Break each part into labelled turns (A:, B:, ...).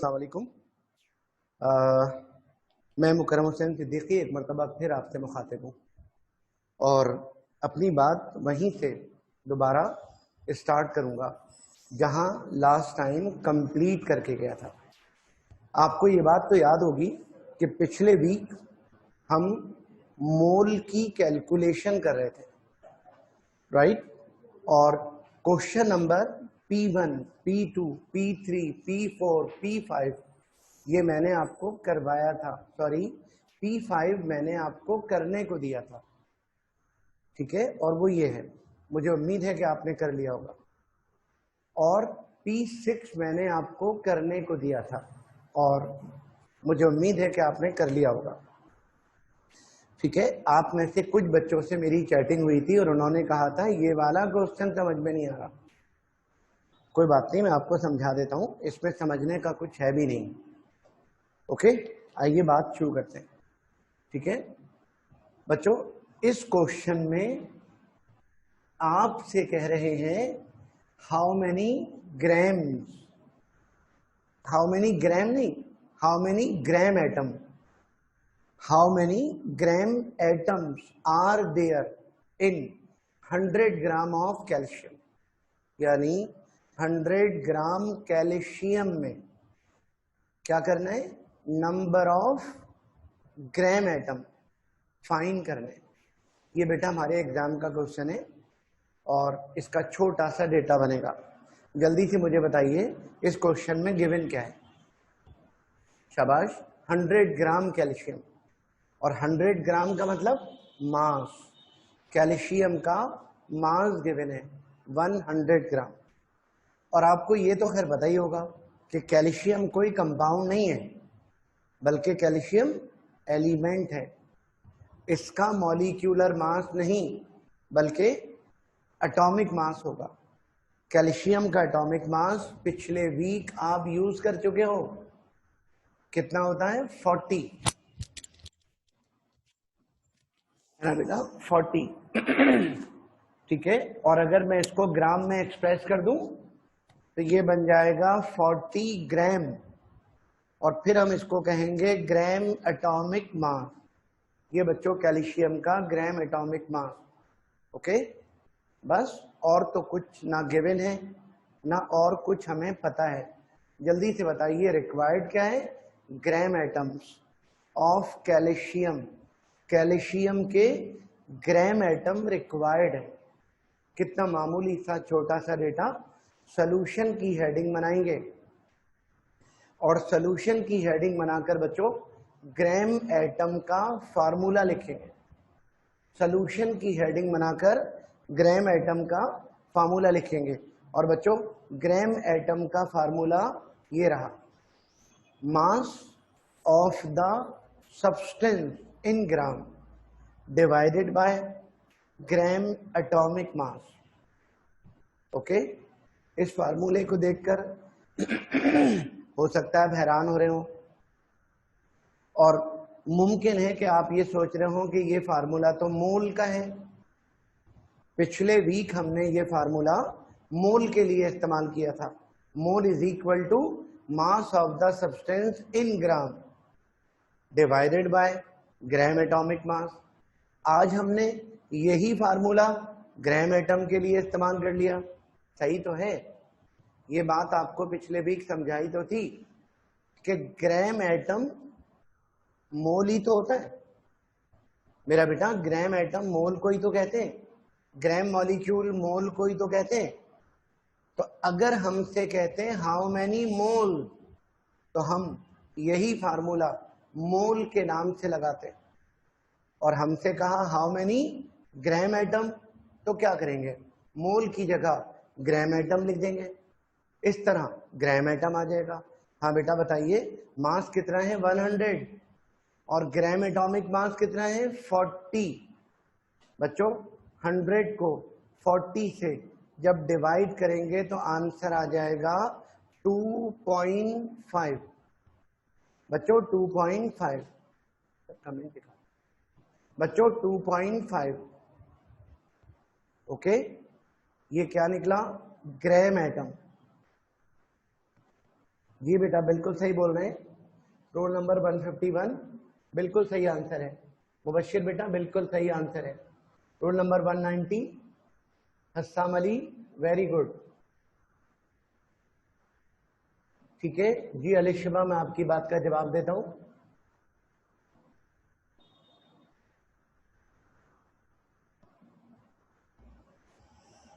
A: अस्सलाम वालेकुम। मैं मुकर्रम हुसैन सिद्दीकी एक मरतबा फिर आपसे मुखातिब हूँ और अपनी बात वहीं से दोबारा स्टार्ट करूँगा जहाँ लास्ट टाइम कंप्लीट करके गया था। आपको ये बात तो याद होगी कि पिछले वीक हम मोल की कैलकुलेशन कर रहे थे, राइट? और question number P1, P2, P3, P4, P5 ये मैंने आपको करवाया था, सॉरी P5 मैंने आपको करने को दिया था, ठीक है? और वो ये है, मुझे उम्मीद है कि आपने कर लिया होगा। और P6 मैंने आपको करने को दिया था और मुझे उम्मीद है कि आपने कर लिया होगा, ठीक है? आप में से कुछ बच्चों से मेरी चैटिंग हुई थी और उन्होंने कहा था ये वाला क्वेश्चन समझ में नहीं आ रहा। कोई बात नहीं, मैं आपको समझा देता हूँ, इसमें समझने का कुछ है भी नहीं। ओके, आइए बात शुरू करते हैं, ठीक है बच्चों? इस क्वेश्चन में आपसे कह रहे हैं how many grams, how many gram नहीं, how many gram atom, how many gram atoms are there in 100 gram of calcium, यानी 100 ग्राम कैल्शियम में क्या करना है? Number of gram atom find करना है। ये बेटा हमारे एग्जाम का क्वेश्चन है और इसका छोटा सा डेटा बनेगा। जल्दी से मुझे बताइए इस क्वेश्चन में गिवन क्या है? शाबाश, 100 ग्राम कैल्शियम, और 100 ग्राम का मतलब मास, कैल्शियम का मास गिवन है 100 ग्राम। और आपको ये तो खैर पता ही होगा कि कैल्शियम कोई कंपाउंड नहीं है बल्कि कैल्शियम एलिमेंट है। इसका मॉलिक्यूलर मास नहीं बल्कि एटॉमिक मास होगा। कैल्शियम का एटॉमिक मास पिछले वीक आप यूज कर चुके हो, कितना होता है? 40, है ना बेटा? 40 ठीक है। और अगर मैं इसको ग्राम में एक्सप्रेस कर दूं तो ये बन जाएगा 40 ग्राम, और फिर हम इसको कहेंगे ग्राम एटॉमिक मास। ये बच्चों कैल्शियम का ग्राम एटॉमिक मास, ओके? बस, और तो कुछ ना गिवन है ना और कुछ हमें पता है। जल्दी से बताइए रिक्वायर्ड क्या है? ग्राम एटम्स ऑफ कैल्शियम, कैल्शियम के ग्राम एटम रिक्वायर्ड है। कितना मामूली सा छोटा सा डेटा। सॉल्यूशन की हेडिंग बनाएंगे और सॉल्यूशन की हेडिंग बनाकर बच्चों ग्राम एटम का फार्मूला लिखेंगे। सॉल्यूशन की हेडिंग बनाकर ग्राम एटम का फार्मूला लिखेंगे। और बच्चों ग्राम एटम का फार्मूला ये रहा, मास of the substance in gram divided by gram atomic mass. Okay, इस फार्मूले को देखकर हो सकता है आप हैरान हो रहे हो और मुमकिन है कि आप ये सोच रहे हो कि ये फार्मूला तो मोल का है। पिछले वीक हमने ये फार्मूला मोल के लिए इस्तेमाल किया था। Mole is equal to mass of the substance in gram divided by gram atomic mass. आज हमने यही फार्मूला ग्राम एटम के लिए इस्तेमाल कर लिया। सही तो है? ये बात आपको पिछले वीक समझाई तो थी कि ग्राम एटम मोल ही तो होता है मेरा बेटा। ग्राम एटम मोल को ही तो कहते हैं, ग्राम मॉलिक्यूल मोल को ही तो कहते हैं। तो अगर हमसे कहते हैं हाउ मैनी मोल, तो हम यही फार्मूला मोल के नाम से लगाते हैं। और हमसे कहा हाउ मैनी ग्राम एटम, तो क्या करेंगे? मोल की जगह ग्राम एटम लिख देंगे। इस तरह ग्राम एटम आ जाएगा। हाँ बेटा बताइए, मास कितना है? 100, और ग्राम एटॉमिक मास कितना है? 40। बच्चों 100 को 40 से जब डिवाइड करेंगे तो आंसर आ जाएगा 2.5। बच्चों 2.5, कमेंट दिखा बच्चों 2.5। ओके, ये क्या निकला? Gram atom. जी बेटा बिल्कुल सही बोल रहे हैं। रोल नंबर 151 बिल्कुल सही आंसर है। मुबश्शिर बेटा बिल्कुल सही आंसर है। Roll number 190 Hassam Ali, very good. ठीक है जी अलिशबा, मैं आपकी बात का जवाब देता हूं।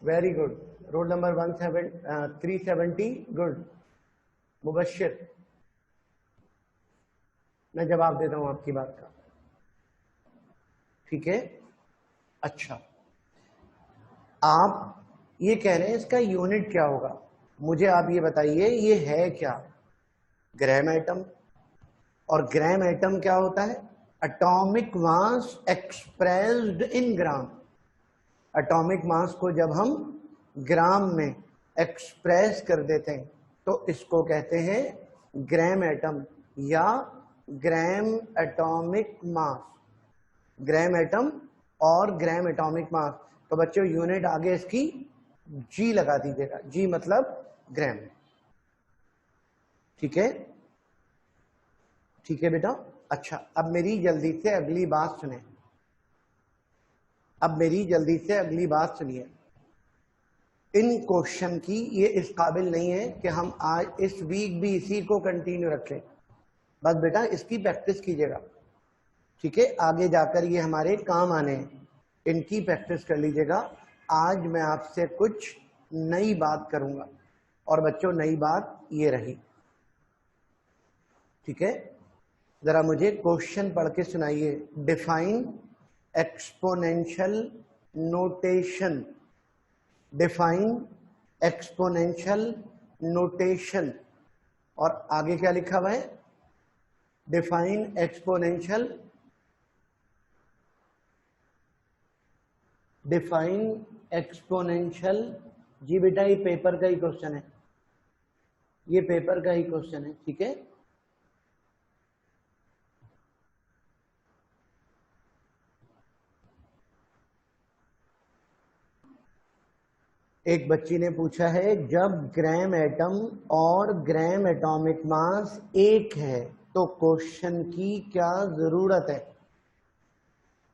A: Very good. Roll number 370 good. Mubashir, मैं जवाब देता हूं आपकी बात का। ठीक है, अच्छा आप ये कह रहे हैं इसका यूनिट क्या होगा, मुझे आप ये बताइए ये है क्या? Gram atom. और ग्राम एटम क्या होता है? Atomic mass expressed in gram. Atomic मास को जब हम ग्राम में एक्सप्रेस कर देते हैं तो इसको कहते हैं ग्राम एटम या ग्राम एटॉमिक मास। ग्राम एटम और ग्राम एटॉमिक मास। तो बच्चों यूनिट आगे इसकी जी लगा दीजिएगा, जी मतलब ग्राम। ठीक है, ठीक है बेटा। अच्छा अब मेरी जल्दी से अगली बात सुने, अब मेरी जल्दी से अगली बात सुनिए। इन क्वेश्चन की ये इस काबिल नहीं है कि हम आज इस वीक भी इसी को कंटिन्यू रखें, बस बेटा इसकी प्रैक्टिस कीजिएगा। ठीक है, आगे जाकर ये हमारे काम आने हैं, इनकी प्रैक्टिस कर लीजिएगा। आज मैं आपसे कुछ नई बात करूंगा और बच्चों नई बात ये रही। ठीक है, जरा मुझे क्वेश्चन पढ़ के सुनाइए। Define exponential notation. Define exponential notation. और आगे क्या लिखा हुआ है? Define exponential, define exponential. जी बेटा ये पेपर का ही क्वेश्चन है, ये पेपर का ही क्वेश्चन है। ठीक है, एक बच्ची ने पूछा है जब ग्राम एटम और ग्राम एटॉमिक मास एक है तो क्वेश्चन की क्या जरूरत है?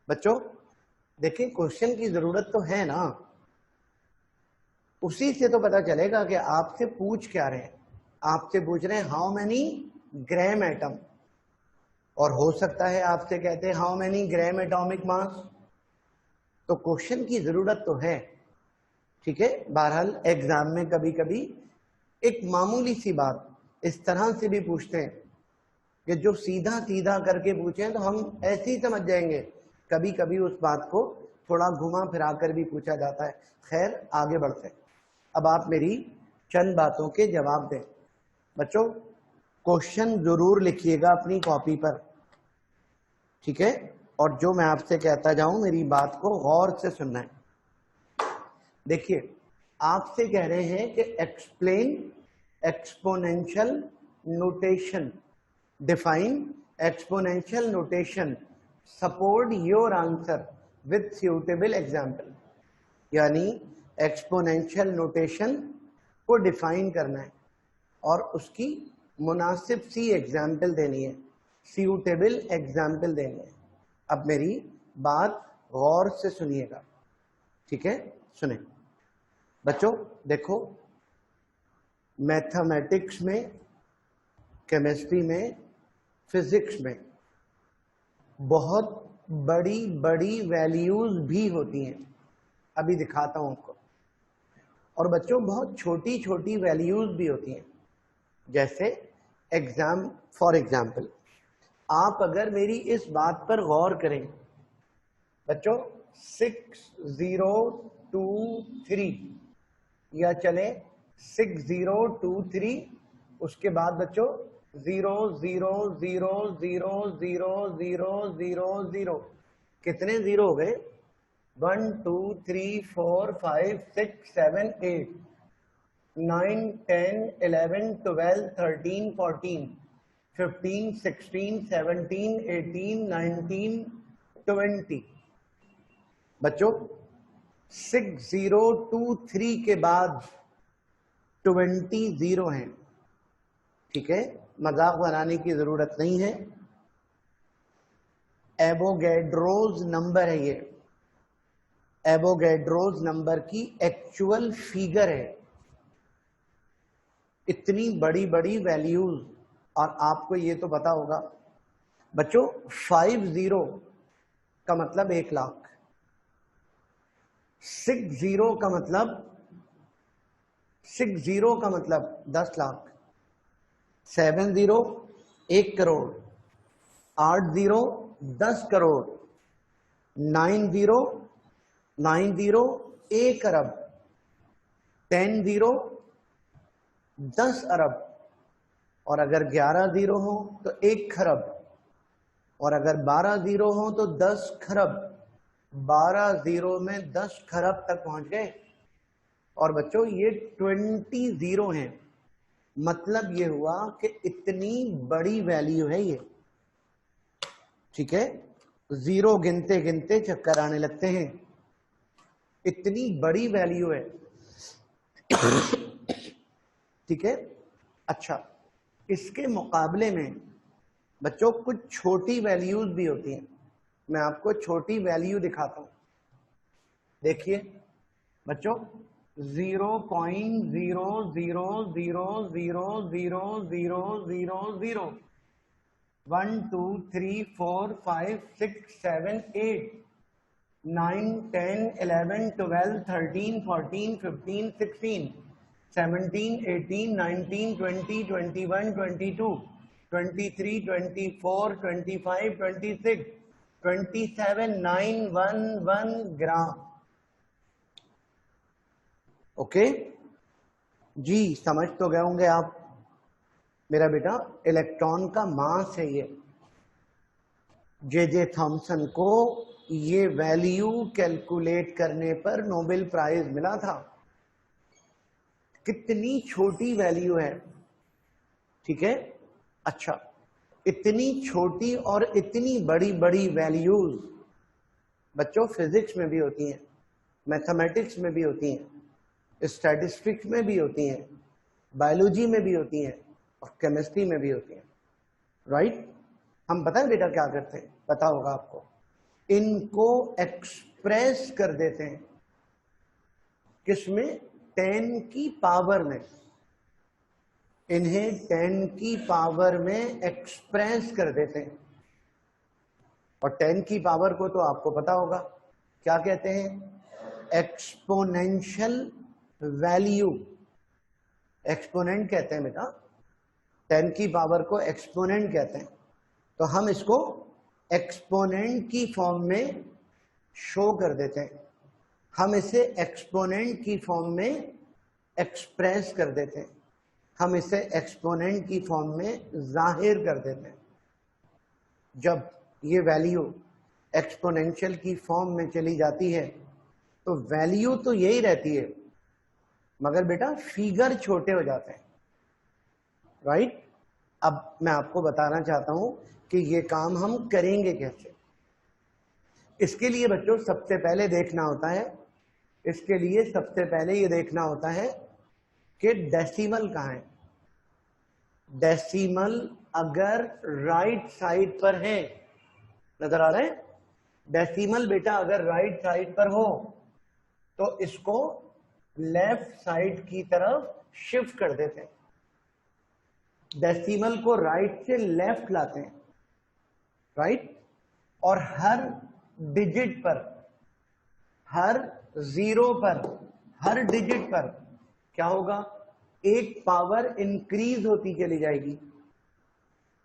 A: बच्चों देखिए क्वेश्चन की जरूरत तो है ना, उसी से तो पता चलेगा कि आपसे पूछ क्या रहे हैं। आपसे पूछ रहे हैं हाउ मेनी ग्राम एटम, और हो सकता है आपसे कहते हैं हाउ मेनी ग्राम एटॉमिक मास, तो क्वेश्चन की जरूरत तो है। ठीक है, बहरहाल एग्जाम में कभी कभी एक मामूली सी बात इस तरह से भी पूछते हैं कि जो सीधा सीधा करके पूछे तो हम ऐसे ही समझ जाएंगे, कभी कभी उस बात को थोड़ा घुमा फिरा कर भी पूछा जाता है। खैर आगे बढ़ते हैं, अब आप मेरी चंद बातों के जवाब दें। बच्चों क्वेश्चन जरूर लिखिएगा अपनी कॉपी पर, ठीक है, और जो मैं आपसे कहता जाऊं मेरी बात को गौर से सुनना है। देखिए आपसे कह रहे हैं कि explain exponential notation, define exponential notation, support your answer with suitable example. यानी एक्सपोनेंशियल नोटेशन को डिफाइन करना है और उसकी मुनासिब सी एग्जाम्पल देनी है, सूटेबल एग्जाम्पल देनी है। अब मेरी बात गौर से सुनिएगा, ठीक है, सुने बच्चों। देखो मैथमेटिक्स में, केमिस्ट्री में, फिजिक्स में बहुत बड़ी बड़ी वैल्यूज भी होती हैं, अभी दिखाता हूं आपको। और बच्चों बहुत छोटी छोटी वैल्यूज भी होती हैं, जैसे एग्जाम फॉर एग्जाम्पल आप अगर मेरी इस बात पर गौर करें बच्चों, 6023 या चले 6023, उसके बाद बच्चों 0000000, कितने जीरो हो गए? 1 2 3 4 5 6 7 8 9 10 11 12 13 14 15 16 17 18 19 20। बच्चों 6023 के बाद 20 जीरो हैं, ठीक है, मजाक बनाने की जरूरत नहीं है। एवोगैड्रोज नंबर है ये, एवोगैड्रोज नंबर की एक्चुअल फिगर है। इतनी बड़ी बड़ी वैल्यूज, और आपको ये तो पता होगा बच्चों, 50 का मतलब 1 लाख, 60 का मतलब 10 लाख, 70 1 करोड़, 80 10 करोड़, 90 1 अरब, 10 10 अरब, और अगर 11 जीरो हो तो 1 खरब, और अगर 12 जीरो हो तो 10 खरब। 12 जीरो में 10 खरब तक पहुंच गए। और बच्चों ये 20 जीरो हैं, मतलब ये हुआ कि इतनी बड़ी वैल्यू है ये। ठीक है, जीरो गिनते गिनते चक्कर आने लगते हैं, इतनी बड़ी वैल्यू है। ठीक है, अच्छा, इसके मुकाबले में बच्चों कुछ छोटी वैल्यूज भी होती हैं। मैं आपको छोटी वैल्यू दिखाता हूं। देखिए बच्चों, 0.00000000, 1 2 3 4 5 6 7 8 9 10 11 12 13 14 15 16 17 18 19 20 21 22 23 24 25 26 27 911 ग्राम। ओके जी, समझ तो गए होंगे आप मेरा बेटा, इलेक्ट्रॉन का मास है ये। जे थॉमसन को ये वैल्यू कैलकुलेट करने पर नोबेल प्राइज मिला था। कितनी छोटी वैल्यू है। ठीक है, अच्छा, इतनी छोटी और इतनी बड़ी बड़ी वैल्यूज बच्चों फिजिक्स में भी होती हैं, मैथमेटिक्स में भी होती हैं, स्टैटिस्टिक्स में भी होती हैं, बायोलॉजी में भी होती हैं, और केमिस्ट्री में भी होती हैं। राइट? हम पता है बेटा क्या करते हैं, पता होगा आपको, इनको एक्सप्रेस कर देते हैं किसमें, 10 की पावर में। इन्हें 10 की पावर में एक्सप्रेस कर देते हैं। और 10 की पावर को तो आपको पता होगा क्या कहते हैं, एक्सपोनेंशियल वैल्यू। एक्सपोनेंट कहते हैं बेटा, 10 की पावर को एक्सपोनेंट कहते हैं। तो हम इसको एक्सपोनेंट की फॉर्म में शो कर देते हैं, हम इसे एक्सपोनेंट की फॉर्म में एक्सप्रेस कर देते हैं, हम इसे एक्सपोनेंट की फॉर्म में जाहिर कर देते हैं। जब ये वैल्यू एक्सपोनेंशियल की फॉर्म में चली जाती है तो वैल्यू तो यही रहती है, मगर बेटा फिगर छोटे हो जाते हैं। राइट? अब मैं आपको बताना चाहता हूं कि ये काम हम करेंगे कैसे। इसके लिए बच्चों सबसे पहले देखना होता है, इसके लिए सबसे पहले ये देखना होता है कि डेसिमल कहाँ है। डेसिमल अगर राइट साइड पर है, नजर आ रहे हैं, डेसिमल बेटा अगर राइट साइड पर हो तो इसको लेफ्ट साइड की तरफ शिफ्ट कर देते हैं। डेसिमल को राइट से लेफ्ट लाते हैं। राइट? और हर डिजिट पर, हर जीरो पर, हर डिजिट पर क्या होगा, एक पावर इंक्रीज होती चली जाएगी,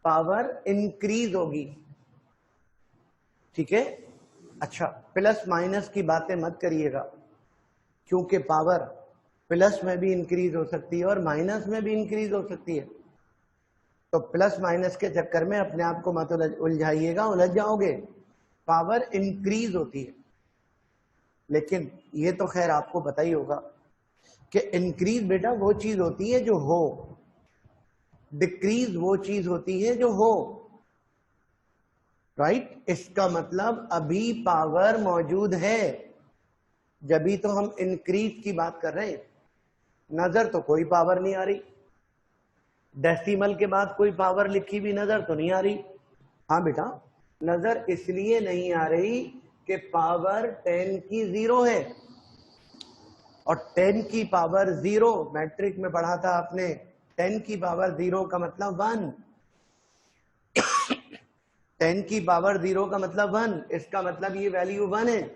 A: पावर इंक्रीज होगी। ठीक है, अच्छा, प्लस माइनस की बातें मत करिएगा, क्योंकि पावर प्लस में भी इंक्रीज हो सकती है और माइनस में भी इंक्रीज हो सकती है। तो प्लस माइनस के चक्कर में अपने आप को मत उलझाइएगा, उलझ जाओगे। पावर इंक्रीज होती है, लेकिन ये तो खैर आपको पता ही होगा कि इंक्रीज बेटा वो चीज होती है जो हो, डिक्रीज वो चीज होती है जो हो। राइट? इसका मतलब अभी पावर मौजूद है, जभी तो हम इंक्रीज की बात कर रहे हैं। नजर तो कोई पावर नहीं आ रही, डेसिमल के बाद कोई पावर लिखी भी नजर तो नहीं आ रही? हाँ बेटा, नजर इसलिए नहीं आ रही कि पावर 10 की 0 है, और 10 की पावर 0 मैट्रिक में पढ़ा था आपने, 10 की पावर 0 का मतलब 1, 10 की पावर 0 का मतलब 1, इसका मतलब ये वैल्यू 1 है,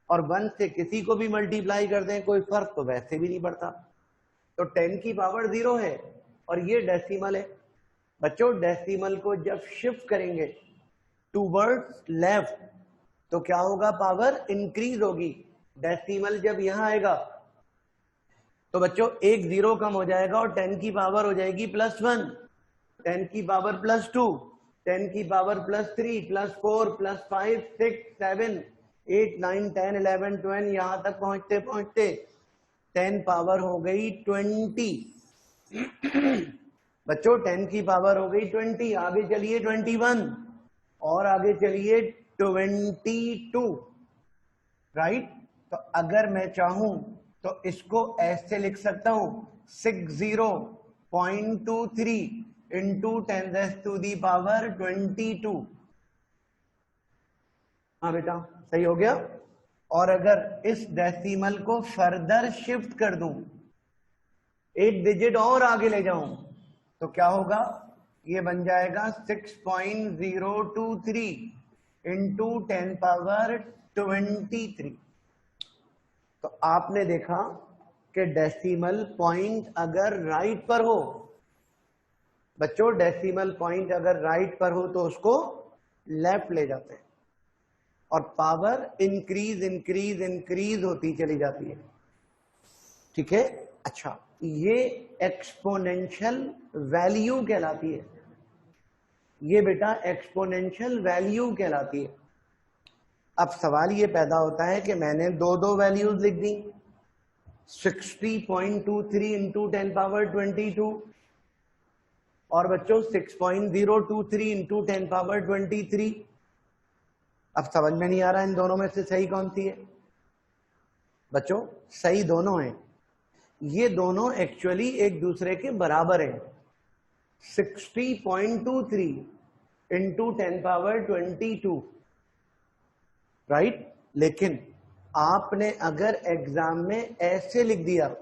A: और 1 से किसी को भी मल्टीप्लाई कर दें कोई फर्क तो वैसे भी नहीं पड़ता। तो 10 की पावर 0 है और ये डेसिमल है। बच्चों डेसिमल को जब शिफ्ट करेंगे टूवर्ड्स लेफ्ट तो क्या होगा? पावर इंक्रीज होगी। डेसिमल जब यहां आएगा तो बच्चों एक 0 कम हो जाएगा और 10 की पावर हो जाएगी +1, 10 की पावर +2, 10 की पावर +3, +4, +5, 6, 7, 8, 9, 10, 11, 12, यहां तक पहुंचते पहुंचते 10 पावर हो गई 20। बच्चों 10 की पावर हो गई 20, आगे चलिए 21 और आगे चलिए 22, राइट? तो अगर मैं चाहूं तो इसको ऐसे लिख सकता हूं 60.23 इंटू 10⁻²2। हाँ बेटा सही हो गया। और अगर इस डेसिमल को फर्दर शिफ्ट कर दूं, एक डिजिट और आगे ले जाऊं, तो क्या होगा? ये बन जाएगा 6.023 इंटू 10⁻23। तो आपने देखा कि डेसिमल पॉइंट अगर राइट पर हो, बच्चों डेसिमल पॉइंट अगर राइट पर हो तो उसको लेफ्ट ले जाते हैं और पावर इंक्रीज इंक्रीज इंक्रीज होती चली जाती है। ठीक है? अच्छा, ये एक्सपोनेंशियल वैल्यू कहलाती है। ये बेटा एक्सपोनेंशियल वैल्यू कहलाती है। अब सवाल ये पैदा होता है कि मैंने दो वैल्यूज लिख दी, 60.23 इंटू 10⁻22 और बच्चों 6.023 इंटू 10⁻23। अब समझ में नहीं आ रहा इन दोनों में से सही कौन सी है? बच्चों सही दोनों हैं। ये दोनों एक्चुअली एक दूसरे के बराबर हैं, 60.23 इंटू 10⁻22, राइट? लेकिन आपने अगर एग्जाम में ऐसे लिख दिया,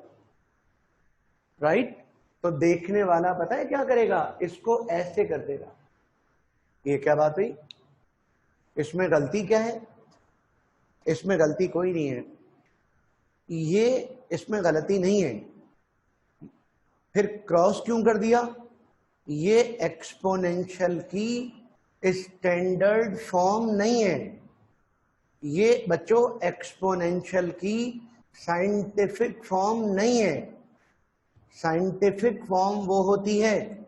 A: राइट, तो देखने वाला पता है क्या करेगा? इसको ऐसे कर देगा। ये क्या बात हुई? इसमें गलती क्या है? इसमें गलती कोई नहीं है, ये इसमें गलती नहीं है। फिर क्रॉस क्यों कर दिया? ये एक्सपोनेंशियल की स्टैंडर्ड फॉर्म नहीं है, ये बच्चों एक्सपोनेंशियल की साइंटिफिक फॉर्म नहीं है। साइंटिफिक फॉर्म वो होती है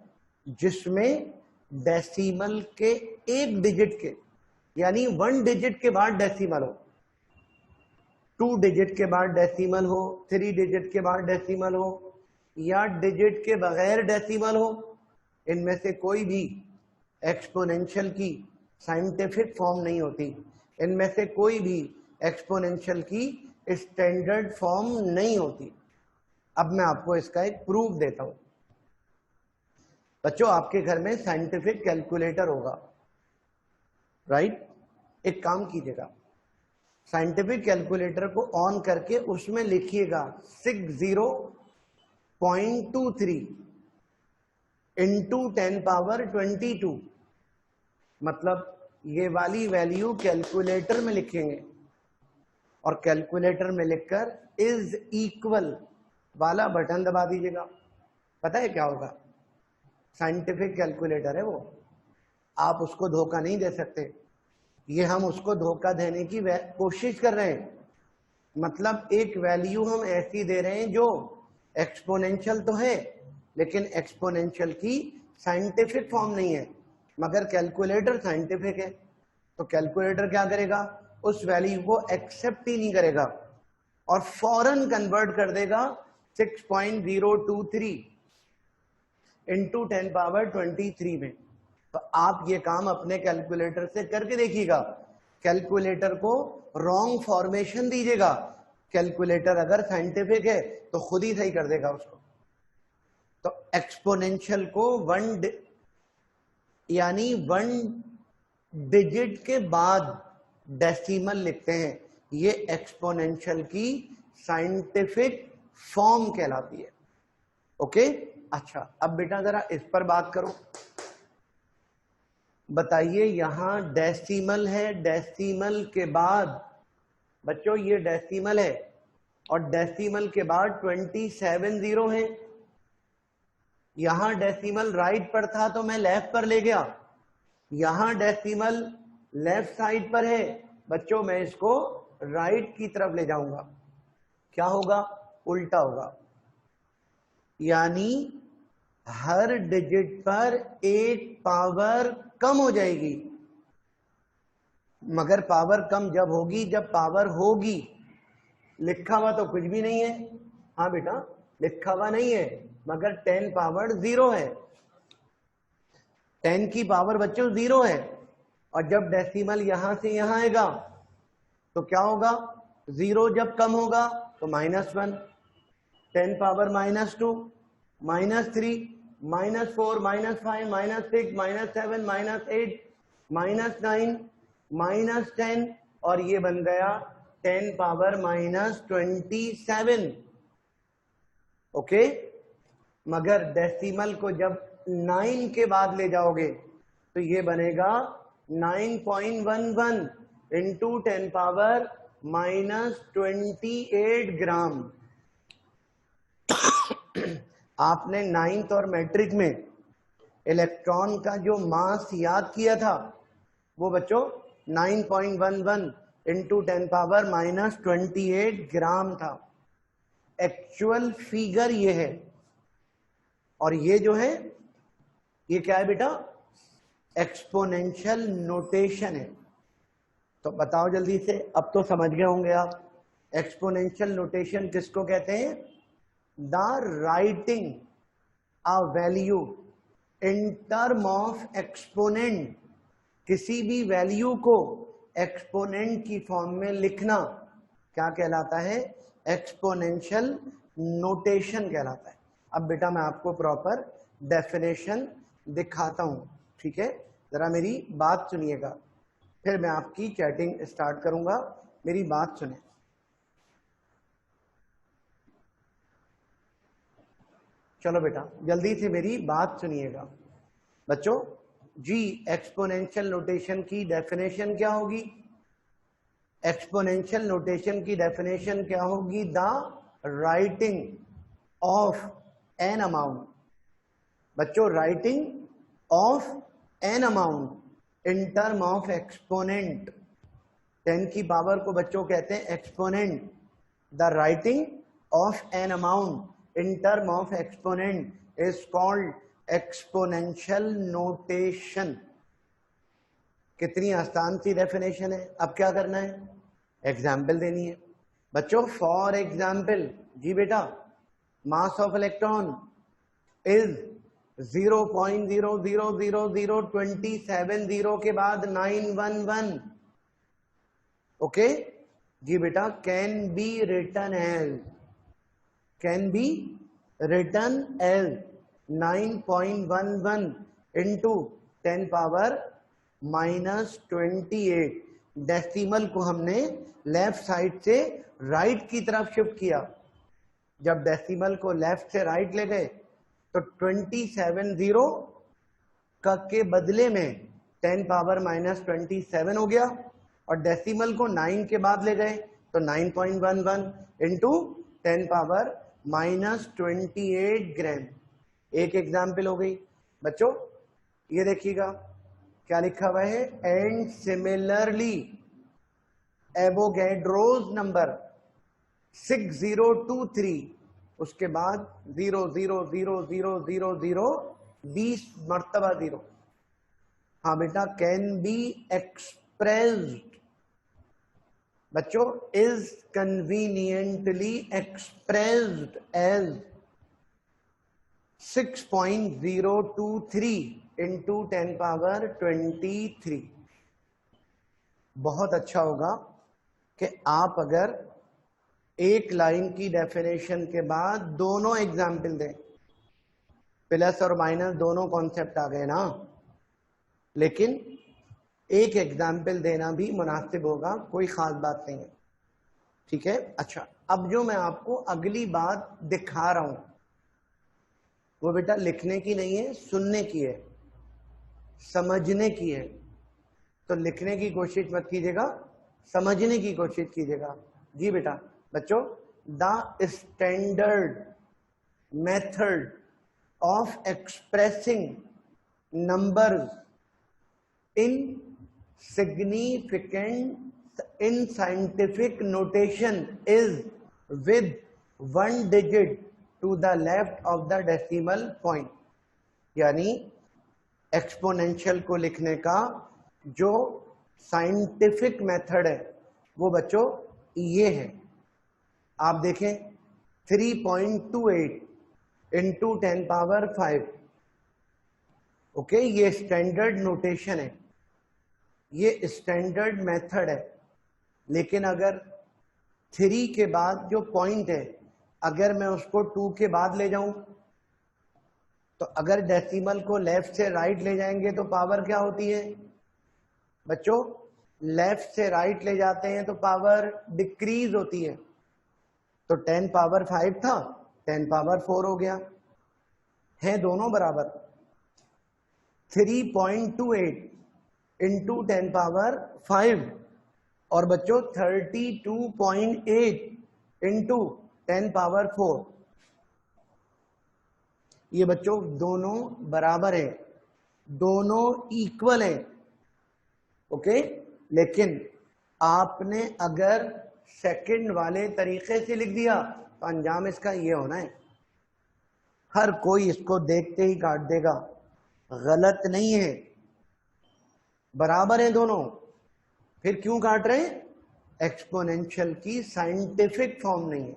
A: जिसमें डेसिमल के एक डिजिट के, यानी 1 डिजिट के बाद डेसिमल हो, 2 डिजिट के बाद डेसिमल हो, 3 डिजिट के बाद डेसिमल हो, या डिजिट के बगैर डेसिमल हो। इनमें से कोई भी एक्सपोनेंशियल की साइंटिफिक फॉर्म नहीं होती, इनमें से कोई भी एक्सपोनेंशियल की स्टैंडर्ड फॉर्म नहीं होती। अब मैं आपको इसका एक प्रूफ देता हूं। बच्चों आपके घर में साइंटिफिक कैलकुलेटर होगा, राइट? एक काम कीजिएगा, साइंटिफिक कैलकुलेटर को ऑन करके उसमें लिखिएगा 60.23 इंटू 10⁻22, मतलब ये वाली वैल्यू कैलकुलेटर में लिखेंगे और कैलकुलेटर में लिखकर इज इक्वल वाला बटन दबा दीजिएगा। पता है क्या होगा? साइंटिफिक कैलकुलेटर है वो, आप उसको धोखा नहीं दे सकते। ये हम उसको धोखा देने की कोशिश कर रहे हैं, मतलब एक वैल्यू हम ऐसी दे रहे हैं जो एक्सपोनेंशियल तो है लेकिन एक्सपोनेंशियल की साइंटिफिक फॉर्म नहीं है, मगर कैलकुलेटर साइंटिफिक है। तो कैलकुलेटर क्या करेगा? उस वैल्यू को एक्सेप्ट ही नहीं करेगा और फौरन कन्वर्ट कर देगा 6.023 इंटू 10⁻23 में। तो आप ये काम अपने कैलकुलेटर से करके देखिएगा, कैलकुलेटर को रॉन्ग फॉर्मेशन दीजिएगा। कैलकुलेटर अगर साइंटिफिक है तो खुद ही सही कर देगा उसको। तो एक्सपोनेंशियल को यानी 1 डिजिट के बाद डेसिमल लिखते हैं, ये एक्सपोनेंशियल की साइंटिफिक फॉर्म कहलाती है। ओके, अच्छा अब बेटा जरा इस पर बात करो, बताइए यहां डेसिमल है, डेसिमल के बाद बच्चों ये डेसिमल है और डेसिमल के बाद 27 जीरो है। यहां डेसिमल राइट पर था तो मैं लेफ्ट पर ले गया, यहां डेसिमल लेफ्ट साइड पर है बच्चों, मैं इसको राइट की तरफ ले जाऊंगा, क्या होगा, उल्टा होगा। यानी हर डिजिट पर एक पावर कम हो जाएगी, मगर पावर कम जब होगी जब पावर होगी। लिखा हुआ तो कुछ भी नहीं है, हाँ बेटा लिखा हुआ नहीं है, मगर 10 पावर 0 है, 10 की पावर बच्चों 0 है। और जब डेसिमल यहां से यहां आएगा तो क्या होगा, 0 जब कम होगा तो -1, 10 पावर -2, -3, -4, -5, -6, -7, -8, -9, -10 और ये बन गया 10 पावर -27। ओके, मगर डेसिमल को जब 9 के बाद ले जाओगे तो ये बनेगा 9.11 इंटू 10 पावर -28 ग्राम। आपने 9th और मैट्रिक में इलेक्ट्रॉन का जो मास याद किया था वो बच्चों 9.11 इंटू 10 पावर -28 ग्राम था। एक्चुअल फिगर ये है, और ये जो है ये क्या है बेटा, एक्सपोनेंशियल नोटेशन है। तो बताओ जल्दी से, अब तो समझ गए होंगे आप एक्सपोनेंशियल नोटेशन किसको कहते हैं। The writing a value in term of exponent, किसी भी वैल्यू को एक्सपोनेंट की फॉर्म में लिखना क्या कहलाता है, एक्सपोनेंशियल नोटेशन कहलाता है। अब बेटा मैं आपको प्रॉपर डेफिनेशन दिखाता हूं, ठीक है, जरा मेरी बात सुनिएगा, फिर मैं आपकी चैटिंग स्टार्ट करूंगा, मेरी बात सुने। चलो बेटा जल्दी से मेरी बात सुनिएगा बच्चों जी। एक्सपोनेंशियल नोटेशन की डेफिनेशन क्या होगी, एक्सपोनेंशियल नोटेशन की डेफिनेशन क्या होगी, the writing of an amount, बच्चों writing of an amount in term of exponent, 10 की पावर को बच्चों कहते हैं exponent. The writing of an amount in term of exponent is called exponential notation. कितनी आसान सी डेफिनेशन है। अब क्या करना है, एग्जाम्पल देनी है बच्चों। फॉर एग्जाम्पल जी बेटा, मास ऑफ इलेक्ट्रॉन इज 0.000027 के बाद 911। ओके जी बेटा, can be written as 9.11 into 10 power -28। Decimal को हमने लेफ्ट साइड से राइट की तरफ शिफ्ट किया। जब डेसिमल को लेफ्ट से राइट ले गए तो 27 जीरो का के बदले में 10 पावर -27 हो गया, और डेसिमल को 9 के बाद ले गए तो 9.11 इंटू 10 पावर -28 ग्राम। एक एग्जाम्पल हो गई बच्चों। ये देखिएगा क्या लिखा हुआ है, एंड सिमिलरली एवोगैड्रोस नंबर 6023, उसके बाद 0.00000 20 मर्तबा 0। हाँ बेटा, कैन बी एक्सप्रेस्ड बच्चों, is conveniently expressed as 6.023 into 10 power 23। बहुत अच्छा होगा कि आप अगर एक लाइन की डेफिनेशन के बाद दोनों एग्जाम्पल दें। प्लस और माइनस दोनों कॉन्सेप्ट आ गए ना, लेकिन एक एग्जाम्पल देना भी मुनासिब होगा, कोई खास बात नहीं है, ठीक है। अच्छा, अब जो मैं आपको अगली बात दिखा रहा हूं वो बेटा लिखने की नहीं है, सुनने की है, समझने की है। तो लिखने की कोशिश मत कीजिएगा, समझने की कोशिश कीजिएगा। जी बेटा, बच्चों, the standard method of expressing numbers in significant in scientific notation is with one digit to the left of the decimal point। यानी एक्सपोनेंशियल को लिखने का जो साइंटिफिक मेथड है वो बच्चों ये है। आप देखें 3.28 इंटू 10 पावर 5, ओके, ये स्टैंडर्ड नोटेशन है, ये स्टैंडर्ड मेथड है। लेकिन अगर 3 के बाद जो पॉइंट है, अगर मैं उसको 2 के बाद ले जाऊं, तो अगर डेसिमल को लेफ्ट से राइट ले जाएंगे तो पावर क्या होती है बच्चों? लेफ्ट से राइट ले जाते हैं तो पावर डिक्रीज होती है। तो 10 पावर 5 था, 10 पावर 4 हो गया, है दोनों बराबर। 3.28 इंटू 10 पावर 5 और बच्चों 32.8 इंटू 10 पावर 4, ये बच्चों दोनों बराबर है, दोनों इक्वल है, ओके। लेकिन आपने अगर सेकंड वाले तरीके से लिख दिया तो अंजाम इसका ये होना है, हर कोई इसको देखते ही काट देगा। गलत नहीं है, बराबर है दोनों। फिर क्यों काट रहे हैं? एक्सपोनेंशियल की साइंटिफिक फॉर्म नहीं है,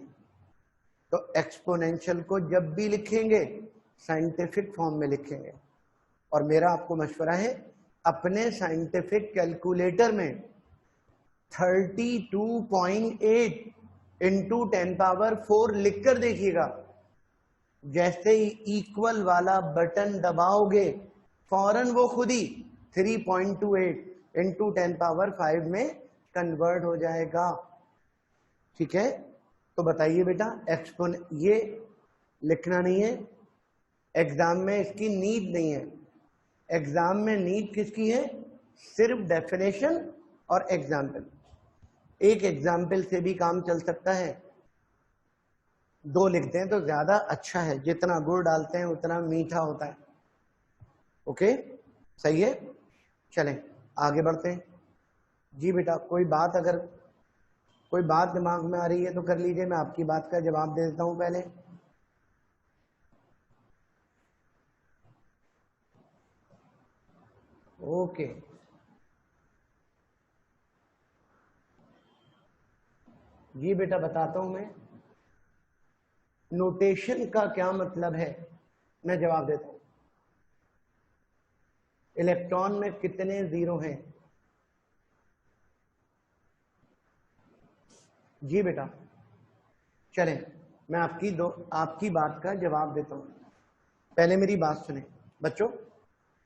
A: तो एक्सपोनेंशियल को जब भी लिखेंगे साइंटिफिक फॉर्म में लिखेंगे। और मेरा आपको मशवरा है, अपने साइंटिफिक कैलकुलेटर में 32.8 इंटू 10 पावर 4 लिख कर देखिएगा। जैसे ही इक्वल वाला बटन दबाओगे फौरन वो खुद ही 3.28 इंटू 10 पावर 5 में कन्वर्ट हो जाएगा, ठीक है। तो बताइए बेटा, ये लिखना नहीं है, एग्जाम में इसकी नीड नहीं है। एग्जाम में नीड किसकी है? सिर्फ डेफिनेशन और एग्जाम्पल। एक एग्जाम्पल से भी काम चल सकता है, 2 लिखते हैं तो ज्यादा अच्छा है, जितना गुड़ डालते हैं उतना मीठा होता है, ओके, सही है। चलें आगे बढ़ते हैं। जी बेटा, कोई बात अगर कोई बात दिमाग में आ रही है तो कर लीजिए, मैं आपकी बात का जवाब दे देता हूं पहले। ओके, जी बेटा बताता हूं मैं, नोटेशन का क्या मतलब है, मैं जवाब देता हूं। इलेक्ट्रॉन में कितने जीरो हैं? जी बेटा, चलें मैं आपकी बात का जवाब देता हूं। पहले मेरी बात सुने बच्चों।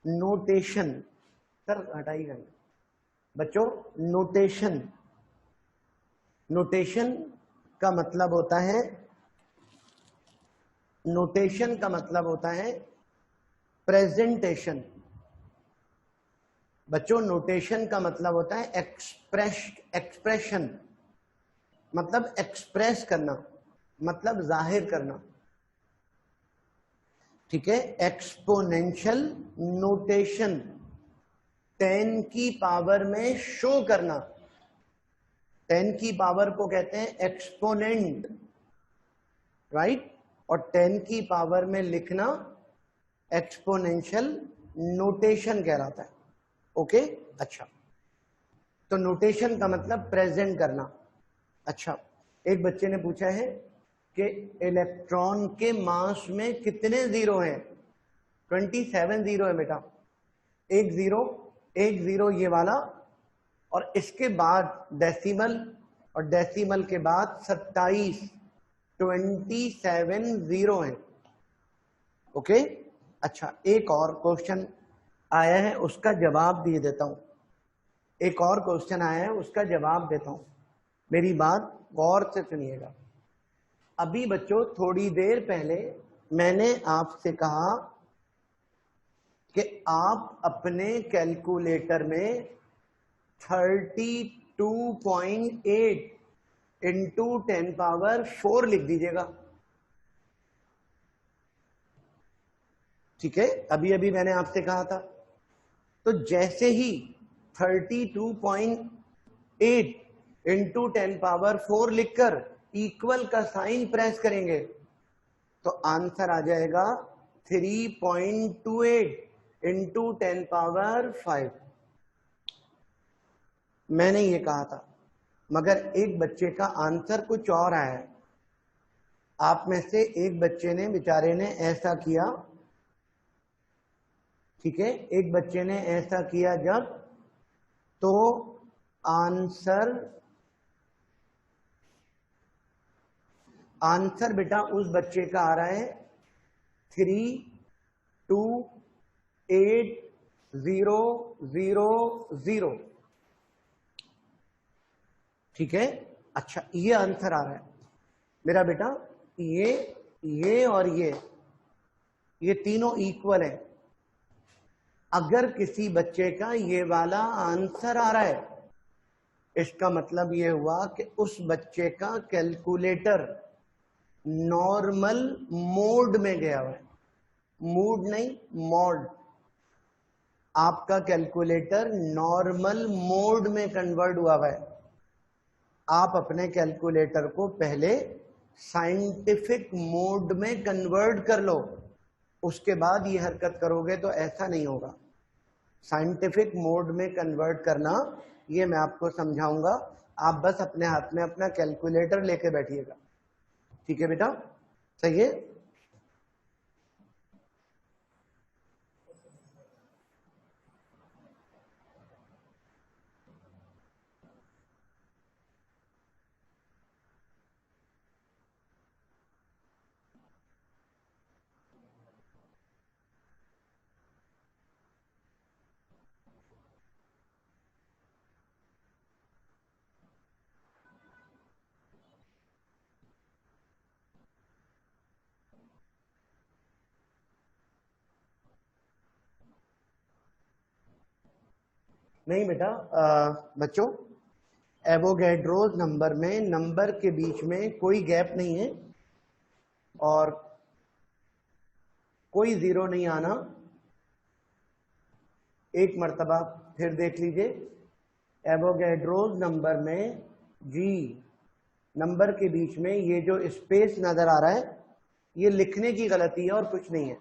A: नोटेशन, सर हटाइएगा बच्चों। नोटेशन का मतलब होता है, नोटेशन का मतलब होता है प्रेजेंटेशन। बच्चों, नोटेशन का मतलब होता है एक्सप्रेशन, मतलब एक्सप्रेस करना, मतलब जाहिर करना, ठीक है। एक्सपोनेंशियल नोटेशन 10 की पावर में शो करना, 10 की पावर को कहते हैं एक्सपोनेंट, राइट। और 10 की पावर में लिखना एक्सपोनेंशियल नोटेशन कहलाता है, ओके। अच्छा, तो नोटेशन का मतलब प्रेजेंट करना। अच्छा, एक बच्चे ने पूछा है कि इलेक्ट्रॉन के मास में कितने जीरो हैं? 27 जीरो है बेटा। एक जीरो ये वाला, और इसके बाद डेसिमल, और डेसिमल के बाद 27 जीरो है, ओके। अच्छा, एक और क्वेश्चन आया है, उसका जवाब दे देता हूं। एक और क्वेश्चन आया है, उसका जवाब देता हूं। मेरी बात गौर से सुनिएगा। अभी बच्चों थोड़ी देर पहले मैंने आपसे कहा कि आप अपने कैलकुलेटर में 32.8 इंटू 10⁴ लिख दीजिएगा। ठीक है, अभी अभी मैंने आपसे कहा था। तो जैसे ही 32.8 इंटू 10⁴ लिखकर इक्वल का साइन प्रेस करेंगे तो आंसर आ जाएगा 3.28 इंटू 10⁵। मैंने ये कहा था, मगर एक बच्चे का आंसर कुछ और आया है। आप में से एक बच्चे ने, बेचारे ने ऐसा किया, ठीक है, एक बच्चे ने ऐसा किया जब, तो आंसर बेटा उस बच्चे का आ रहा है 328,000। ठीक है, अच्छा ये आंसर आ रहा है मेरा बेटा। ये और ये तीनों इक्वल है। अगर किसी बच्चे का ये वाला आंसर आ रहा है, इसका मतलब ये हुआ कि उस बच्चे का कैलकुलेटर नॉर्मल मोड में गया हुआ है। मूड नहीं, मोड। आपका कैलकुलेटर नॉर्मल मोड में कन्वर्ट हुआ है। आप अपने कैलकुलेटर को पहले साइंटिफिक मोड में कन्वर्ट कर लो, उसके बाद ये हरकत करोगे तो ऐसा नहीं होगा। साइंटिफिक मोड में कन्वर्ट करना ये मैं आपको समझाऊंगा। आप बस अपने हाथ में अपना कैलकुलेटर लेके बैठिएगा। ठीक है बेटा, सही है। नहीं बेटा, बच्चों एवोगैड्रोस नंबर में नंबर के बीच में कोई गैप नहीं है और कोई जीरो नहीं आना। एक मर्तबा फिर देख लीजिए, एवोगैड्रोस नंबर में जी नंबर के बीच में ये जो स्पेस नजर आ रहा है, ये लिखने की गलती है और कुछ नहीं है।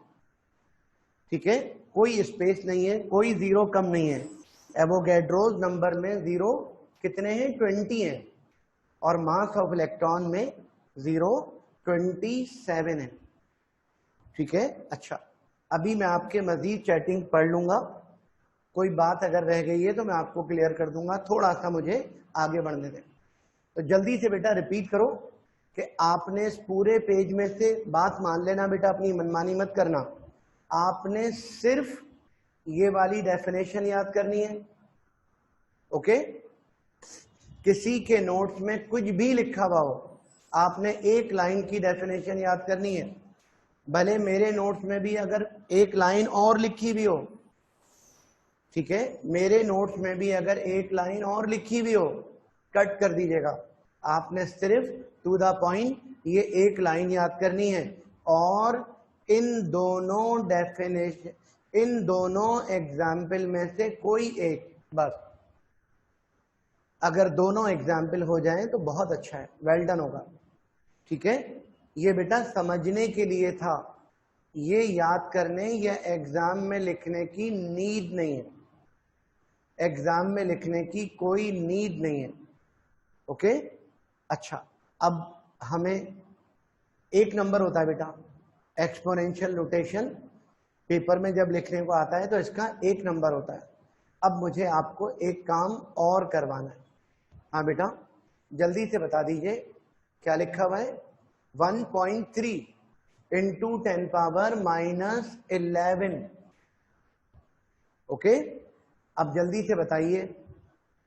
A: ठीक है, कोई स्पेस नहीं है, कोई जीरो कम नहीं है। एवोगैड्रोस नंबर में जीरो कितने हैं? 20 हैं, और मास ऑफ इलेक्ट्रॉन में 27 है। ठीक है, अच्छा अभी मैं आपके मजीद चैटिंग पढ़ लूंगा। कोई बात अगर रह गई है तो मैं आपको क्लियर कर दूंगा। थोड़ा सा मुझे आगे बढ़ने दें। तो जल्दी से बेटा रिपीट करो कि आपने इस पूरे पेज में से, बात मान लेना बेटा, अपनी मनमानी मत करना, आपने सिर्फ ये वाली डेफिनेशन याद करनी है। ओके, किसी के नोट्स में कुछ भी लिखा हुआ हो, आपने एक लाइन की डेफिनेशन याद करनी है। भले मेरे नोट्स में भी अगर एक लाइन और लिखी भी हो, ठीक है, मेरे नोट्स में भी अगर एक लाइन और लिखी भी हो, कट कर दीजिएगा। आपने सिर्फ टू द पॉइंट ये एक लाइन याद करनी है। और इन दोनों डेफिनेशन, इन दोनों एग्जाम्पल में से कोई एक बस, अगर दोनों एग्जाम्पल हो जाएं तो बहुत अच्छा है, वेल डन होगा। ठीक है, ये बेटा समझने के लिए था, ये याद करने या एग्जाम में लिखने की नीड नहीं है। एग्जाम में लिखने की कोई नीड नहीं है। ओके, अच्छा अब हमें एक नंबर होता है बेटा, एक्सपोनेंशियल नोटेशन पेपर में जब लिखने को आता है तो इसका एक नंबर होता है। अब मुझे आपको एक काम और करवाना है। हाँ बेटा, जल्दी से बता दीजिए क्या लिखा हुआ है? 1.3 इंटू 10 पावर माइनस 11। ओके, अब जल्दी से बताइए,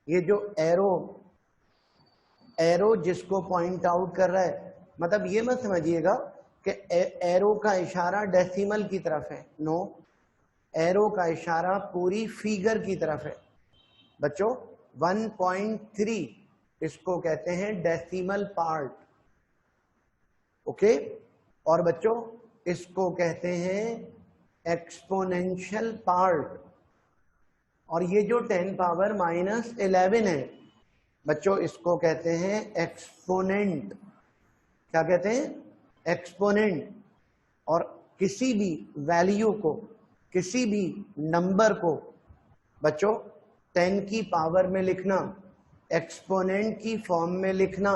A: ये जो एरो जिसको पॉइंट आउट कर रहा है, मतलब ये मत समझिएगा कि एरो का इशारा डेसिमल की तरफ है, नो, एरो का इशारा पूरी फिगर की तरफ है बच्चों। 1.3 इसको कहते हैं डेसिमल पार्ट। ओके, और बच्चों इसको कहते हैं एक्सपोनेंशियल पार्ट। और ये जो 10 पावर माइनस 11 है बच्चों, इसको कहते हैं एक्सपोनेंट। क्या कहते हैं? एक्सपोनेंट। और किसी भी वैल्यू को, किसी भी नंबर को बच्चों 10 की पावर में लिखना, एक्सपोनेंट की फॉर्म में लिखना,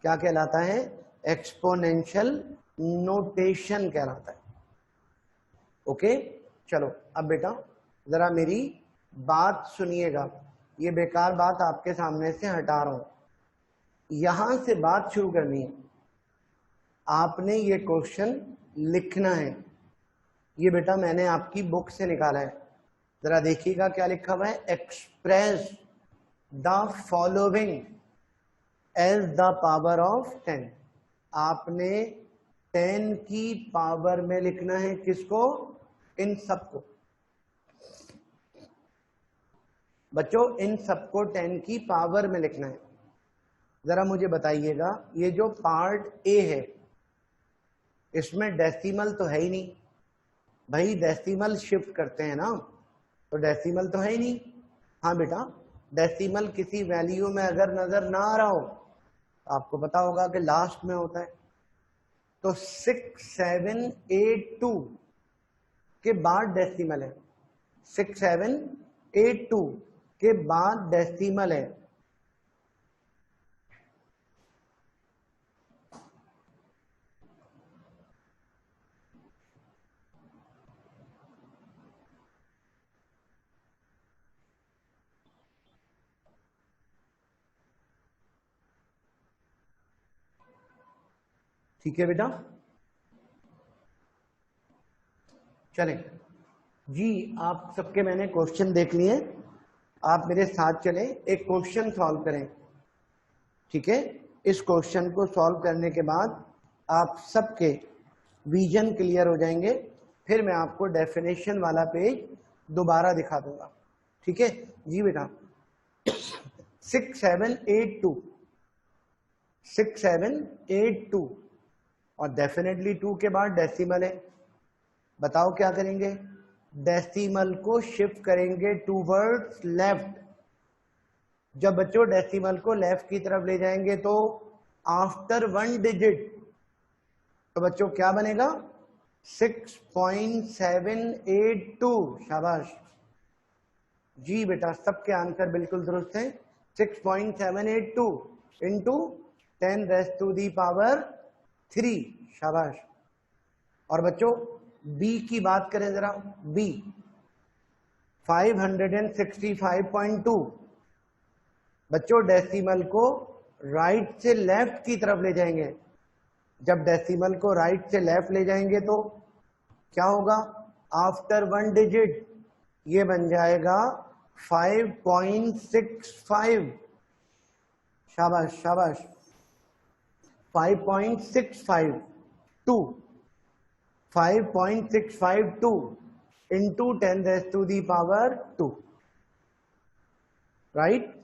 A: क्या कहलाता है? एक्सपोनेंशियल नोटेशन कहलाता है। ओके, चलो अब बेटा जरा मेरी बात सुनिएगा, ये बेकार बात आपके सामने से हटा रहा हूं, यहां से बात शुरू करनी है। आपने ये क्वेश्चन लिखना है, ये बेटा मैंने आपकी बुक से निकाला है, जरा देखिएगा क्या लिखा हुआ है। Express the following as the power of 10। आपने 10 की पावर में लिखना है, किसको? इन सबको बच्चों, इन सबको 10 की पावर में लिखना है। जरा मुझे बताइएगा, ये जो पार्ट ए है इसमें डेसिमल तो है ही नहीं भाई, डेसिमल शिफ्ट करते हैं ना, तो डेसिमल तो है ही नहीं। हाँ बेटा, डेसिमल किसी वैल्यू में अगर नजर ना आ रहा हो तो आपको पता होगा कि लास्ट में होता है। तो 6782 के बाद डेसिमल है, 6782 के बाद डेसिमल है। ठीक है बेटा, चलें जी। आप सबके मैंने क्वेश्चन देख लिए, आप मेरे साथ चलें, एक क्वेश्चन सॉल्व करें। ठीक है, इस क्वेश्चन को सॉल्व करने के बाद आप सबके विजन क्लियर हो जाएंगे, फिर मैं आपको डेफिनेशन वाला पेज दोबारा दिखा दूंगा। ठीक है जी बेटा। 6782 6782 और डेफिनेटली 2 के बाद डेसिमल है। बताओ क्या करेंगे? डेसिमल को शिफ्ट करेंगे टूवर्ड्स लेफ्ट। जब बच्चों डेसिमल को लेफ्ट की तरफ ले जाएंगे तो आफ्टर 1 डिजिट, तो बच्चों क्या बनेगा? 6.782। शाबाश जी बेटा, सबके आंसर बिल्कुल दुरुस्त हैं। 6.782 into 10 raise to the power 3। शाबाश। और बच्चों बी की बात करें जरा, बी 565.2। बच्चों डेसिमल को राइट से लेफ्ट की तरफ ले जाएंगे। जब डेसिमल को राइट से लेफ्ट ले जाएंगे तो क्या होगा? आफ्टर 1 डिजिट ये बन जाएगा 5.65। शाबाश शाबाश। 5.652 5.652 into 10 raise to the power 2। Right.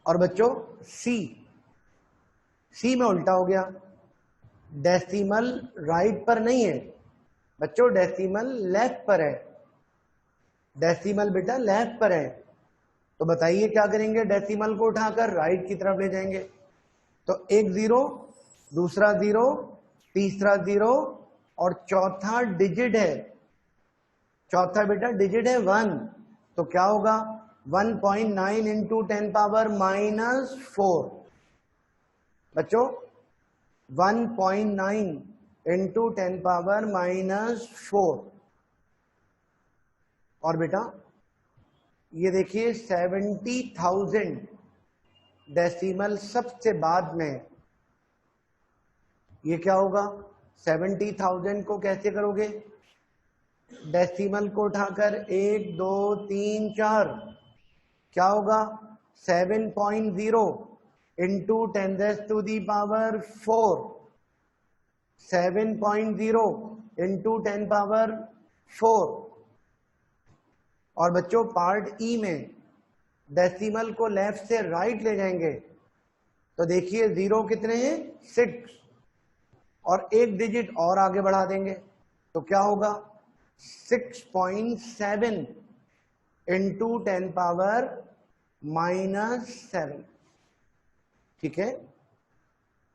A: और बच्चों सी में उल्टा हो गया, डेसिमल राइट पर नहीं है बच्चों, डेसिमल लेफ्ट पर है। डेसिमल बेटा लेफ्ट पर है, तो बताइए क्या करेंगे? डेसिमल को उठाकर राइट की तरफ ले जाएंगे। तो एक 0, दूसरा 0, तीसरा 0 और चौथा डिजिट है, चौथा बेटा डिजिट है 1, तो क्या होगा? 1.9 इंटू 10 पावर माइनस 4। बच्चों 1.9 इंटू 10 पावर माइनस 4। और बेटा ये देखिए 70,000 डेसिमल सबसे बाद में, ये क्या होगा? 70,000 को कैसे करोगे? डेसिमल को उठाकर 1 2 3 4, क्या होगा? 7.0 इंटू 10⁻⁴, 7.0 इंटू 10⁻⁴। और बच्चों पार्ट ई में डेसिमल को लेफ्ट से राइट ले जाएंगे तो देखिए 0 कितने हैं? 6, और एक डिजिट और आगे बढ़ा देंगे तो क्या होगा? 6.7 इंटू 10⁻⁻7। ठीक है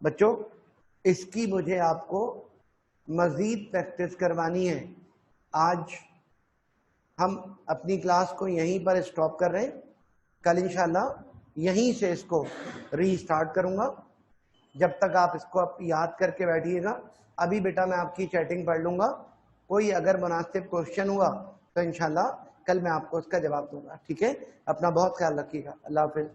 A: बच्चों, इसकी मुझे आपको मजीद प्रैक्टिस करवानी है। आज हम अपनी क्लास को यहीं पर स्टॉप कर रहे हैं, कल इंशाल्लाह यहीं से इसको रीस्टार्ट करूंगा। जब तक आप इसको आप याद करके बैठिएगा। अभी बेटा मैं आपकी चैटिंग पढ़ लूंगा, कोई अगर मुनासिब क्वेश्चन हुआ तो इंशाल्लाह कल मैं आपको उसका जवाब दूंगा। ठीक है, अपना बहुत ख्याल रखिएगा। अल्लाह हाफिज।